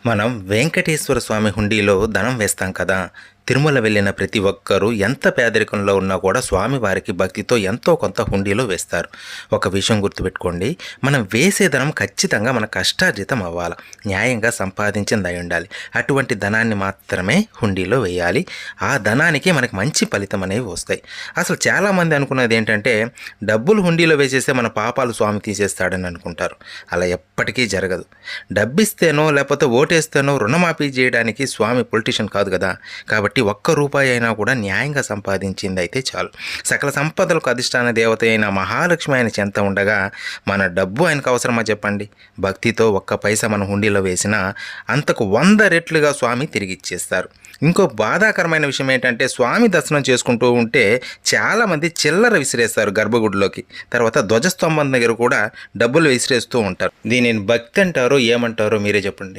మనం వెంకటేశ్వర స్వామి హుండీలో ధనం వేస్తాం కదా. తిరుమల వెళ్ళిన ప్రతి ఒక్కరూ ఎంత పేదరికంలో ఉన్నా కూడా స్వామివారికి భక్తితో ఎంతో కొంత హుండీలో వేస్తారు. ఒక విషయం గుర్తుపెట్టుకోండి, మనం వేసే ధనం ఖచ్చితంగా మన కష్టార్జితం అవ్వాలి, న్యాయంగా సంపాదించింది అయి ఉండాలి. అటువంటి ధనాన్ని మాత్రమే హుండీలో వేయాలి. ఆ ధనానికి మనకి మంచి ఫలితం అనేవి వస్తాయి. అసలు చాలామంది అనుకున్నది ఏంటంటే, డబ్బులు హుండీలో వేసేస్తే మన పాపాలు స్వామి తీసేస్తాడని అనుకుంటారు. అలా ఎప్పటికీ జరగదు. డబ్బిస్తేనో లేకపోతే ఓటేస్తేనో రుణమాఫీ చేయడానికి స్వామి పొలిటీషియన్ కాదు కదా. కాబట్టి ఒక్క రూపాయి అయినా కూడా న్యాయంగా సంపాదించింది అయితే చాలు. సకల సంపదలకు అధిష్టాన దేవత అయిన మహాలక్ష్మి ఆయన చెంత ఉండగా మన డబ్బు ఆయనకు అవసరమా చెప్పండి. భక్తితో ఒక్క పైసా మన హుండీలో వేసినా అంతకు 100 రెట్లుగా స్వామి తిరిగి ఇచ్చేస్తారు. ఇంకో బాధాకరమైన విషయం ఏంటంటే, స్వామి దర్శనం చేసుకుంటూ ఉంటే చాలామంది చిల్లర విసిరేస్తారు గర్భగుడిలోకి. తర్వాత ధ్వజస్తంభం దగ్గర కూడా డబ్బులు విసిరేస్తూ ఉంటారు. దీనిని భక్తి అంటారో ఏమంటారో మీరే చెప్పండి.